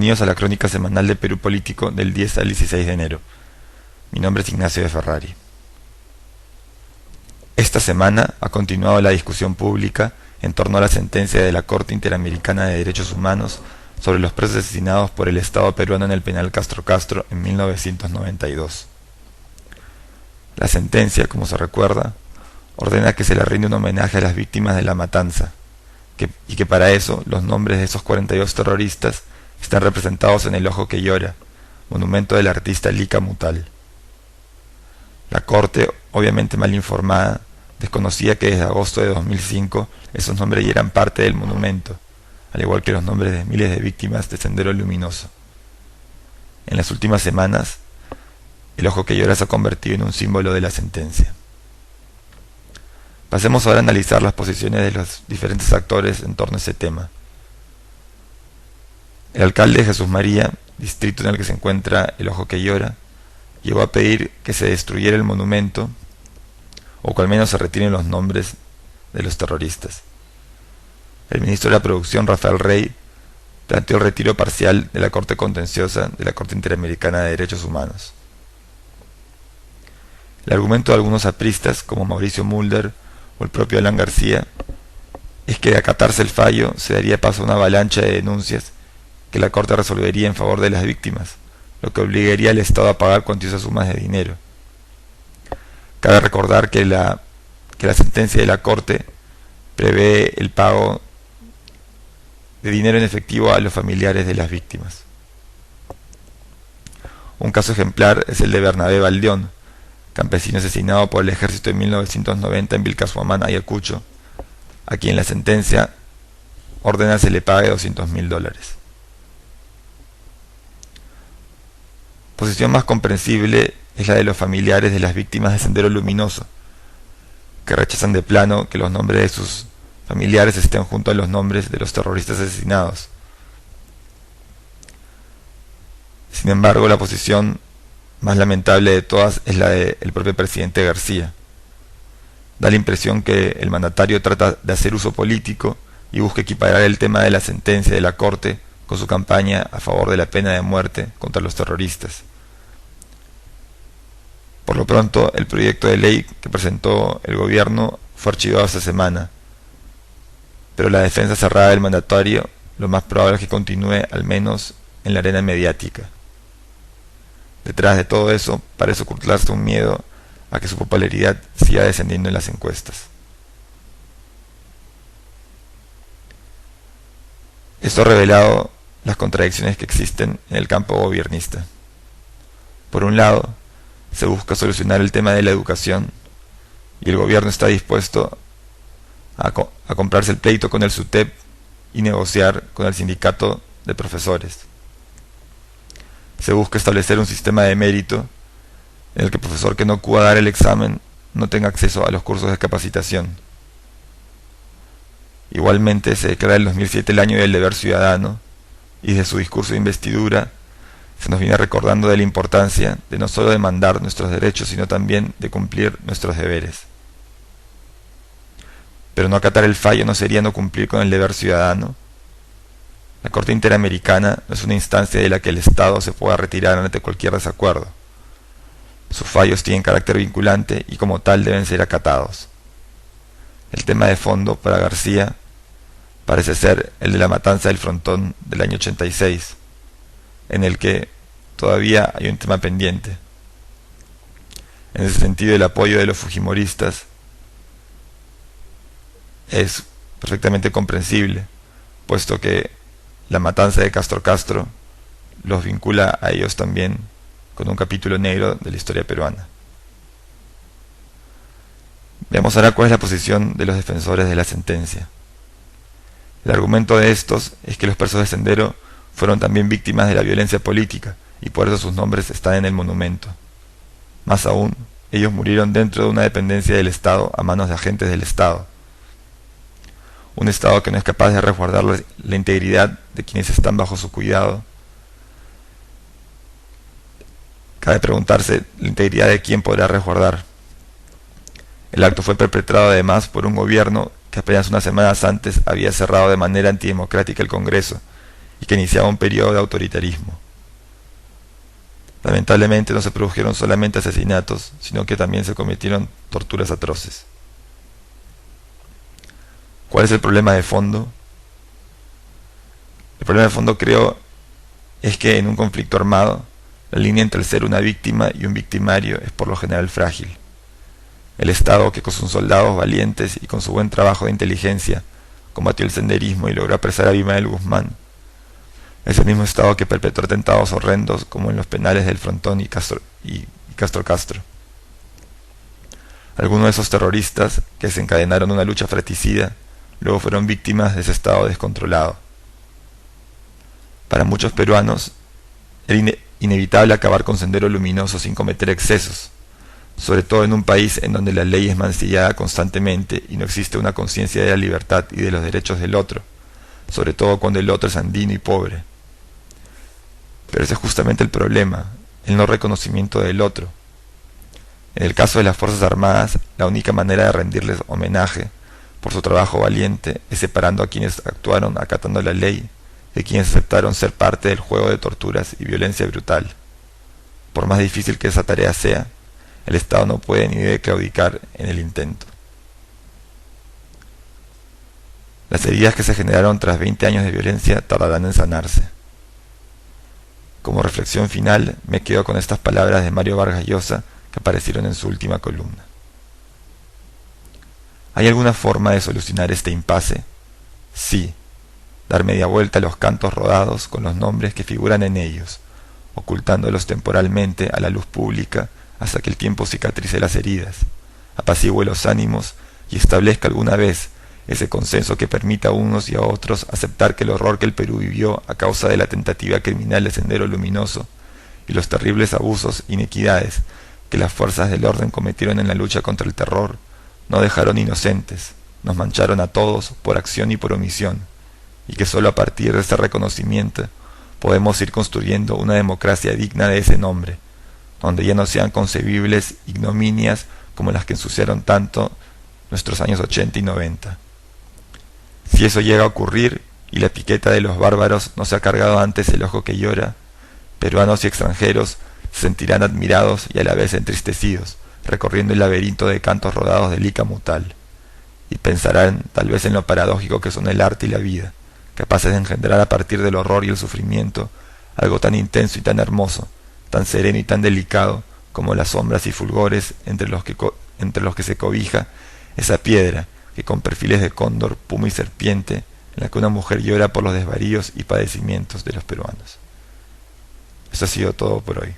Bienvenidos a la crónica semanal de Perú Político del 10 al 16 de enero. Mi nombre es Ignacio de Ferrari. Esta semana ha continuado la discusión pública en torno a la sentencia de la Corte Interamericana de Derechos Humanos sobre los presos asesinados por el Estado peruano en el penal Castro Castro en 1992. La sentencia, como se recuerda, ordena que se le rinde un homenaje a las víctimas de la matanza, y que para eso los nombres de esos 42 terroristas están representados en el Ojo que Llora, monumento del artista Lika Mutal. La Corte, obviamente mal informada, desconocía que desde agosto de 2005 esos nombres ya eran parte del monumento, al igual que los nombres de miles de víctimas de Sendero Luminoso. En las últimas semanas, el Ojo que Llora se ha convertido en un símbolo de la sentencia. Pasemos ahora a analizar las posiciones de los diferentes actores en torno a ese tema. El alcalde de Jesús María, distrito en el que se encuentra el Ojo que Llora, llegó a pedir que se destruyera el monumento o que al menos se retiren los nombres de los terroristas. El ministro de la Producción, Rafael Rey, planteó el retiro parcial de la Corte Contenciosa de la Corte Interamericana de Derechos Humanos. El argumento de algunos apristas, como Mauricio Mulder o el propio Alan García, es que de acatarse el fallo se daría paso a una avalancha de denuncias que la Corte resolvería en favor de las víctimas, lo que obligaría al Estado a pagar cuantiosas sumas de dinero. Cabe recordar que la sentencia de la Corte prevé el pago de dinero en efectivo a los familiares de las víctimas. Un caso ejemplar es el de Bernabé Valdeón, campesino asesinado por el ejército en 1990 en Vilcashuamán, Ayacucho, a quien la sentencia ordena se le pague $200.000. Posición más comprensible es la de los familiares de las víctimas de Sendero Luminoso, que rechazan de plano que los nombres de sus familiares estén junto a los nombres de los terroristas asesinados. Sin embargo, la posición más lamentable de todas es la del propio presidente García. Da la impresión que el mandatario trata de hacer uso político y busca equiparar el tema de la sentencia de la Corte con su campaña a favor de la pena de muerte contra los terroristas. Por lo pronto, el proyecto de ley que presentó el gobierno fue archivado esta semana, pero la defensa cerrada del mandatario lo más probable es que continúe al menos en la arena mediática. Detrás de todo eso parece ocultarse un miedo a que su popularidad siga descendiendo en las encuestas. Esto ha revelado las contradicciones que existen en el campo gobiernista. Por un lado, se busca solucionar el tema de la educación y el gobierno está dispuesto a comprarse el pleito con el SUTEP y negociar con el sindicato de profesores. Se busca establecer un sistema de mérito en el que el profesor que no acuda a dar el examen no tenga acceso a los cursos de capacitación. Igualmente se declara el 2007 el año del deber ciudadano y desde su discurso de investidura se nos viene recordando de la importancia de no solo demandar nuestros derechos sino también de cumplir nuestros deberes. Pero no acatar el fallo no sería no cumplir con el deber ciudadano. La Corte Interamericana no es una instancia de la que el Estado se pueda retirar ante cualquier desacuerdo. Sus fallos tienen carácter vinculante y como tal deben ser acatados. El tema de fondo para García parece ser el de la matanza del Frontón del año 86, en el que todavía hay un tema pendiente. En ese sentido, el apoyo de los fujimoristas es perfectamente comprensible, puesto que la matanza de Castro Castro los vincula a ellos también con un capítulo negro de la historia peruana. Veamos ahora cuál es la posición de los defensores de la sentencia. El argumento de estos es que los presos de Sendero fueron también víctimas de la violencia política y por eso sus nombres están en el monumento. Más aún, ellos murieron dentro de una dependencia del Estado a manos de agentes del Estado. Un Estado que no es capaz de resguardar la integridad de quienes están bajo su cuidado. Cabe preguntarse la integridad de quién podrá resguardar. El acto fue perpetrado además por un gobierno que apenas unas semanas antes había cerrado de manera antidemocrática el Congreso y que iniciaba un periodo de autoritarismo. Lamentablemente no se produjeron solamente asesinatos, sino que también se cometieron torturas atroces. ¿Cuál es el problema de fondo? El problema de fondo, creo, es que en un conflicto armado, la línea entre el ser una víctima y un victimario es por lo general frágil. El Estado, que con sus soldados valientes y con su buen trabajo de inteligencia combatió el senderismo y logró apresar a Abimael Guzmán, es el mismo Estado que perpetró atentados horrendos como en los penales del Frontón y Castro Castro. Algunos de esos terroristas, que desencadenaron una lucha fratricida, luego fueron víctimas de ese Estado descontrolado. Para muchos peruanos, era inevitable acabar con Sendero Luminoso sin cometer excesos, sobre todo en un país en donde la ley es mancillada constantemente y no existe una conciencia de la libertad y de los derechos del otro, sobre todo cuando el otro es andino y pobre. Pero ese es justamente el problema, el no reconocimiento del otro. En el caso de las Fuerzas Armadas, la única manera de rendirles homenaje por su trabajo valiente es separando a quienes actuaron acatando la ley de quienes aceptaron ser parte del juego de torturas y violencia brutal. Por más difícil que esa tarea sea, el Estado no puede ni debe claudicar en el intento. Las heridas que se generaron tras 20 años de violencia tardarán en sanarse. Como reflexión final, me quedo con estas palabras de Mario Vargas Llosa que aparecieron en su última columna. ¿Hay alguna forma de solucionar este impasse? Sí, dar media vuelta a los cantos rodados con los nombres que figuran en ellos, ocultándolos temporalmente a la luz pública hasta que el tiempo cicatrice las heridas, apacigüe los ánimos y establezca alguna vez ese consenso que permita a unos y a otros aceptar que el horror que el Perú vivió a causa de la tentativa criminal de Sendero Luminoso y los terribles abusos e inequidades que las fuerzas del orden cometieron en la lucha contra el terror no dejaron inocentes, nos mancharon a todos por acción y por omisión, y que solo a partir de ese reconocimiento podemos ir construyendo una democracia digna de ese nombre, donde ya no sean concebibles ignominias como las que ensuciaron tanto nuestros años 80 y 90. Si eso llega a ocurrir y la etiqueta de los bárbaros no se ha cargado antes el ojo que llora, peruanos y extranjeros se sentirán admirados y a la vez entristecidos, recorriendo el laberinto de cantos rodados del Ica Mutal, y pensarán tal vez en lo paradójico que son el arte y la vida, capaces de engendrar a partir del horror y el sufrimiento algo tan intenso y tan hermoso, tan sereno y tan delicado como las sombras y fulgores entre los que se cobija esa piedra que con perfiles de cóndor, puma y serpiente, en la que una mujer llora por los desvaríos y padecimientos de los peruanos. Eso ha sido todo por hoy.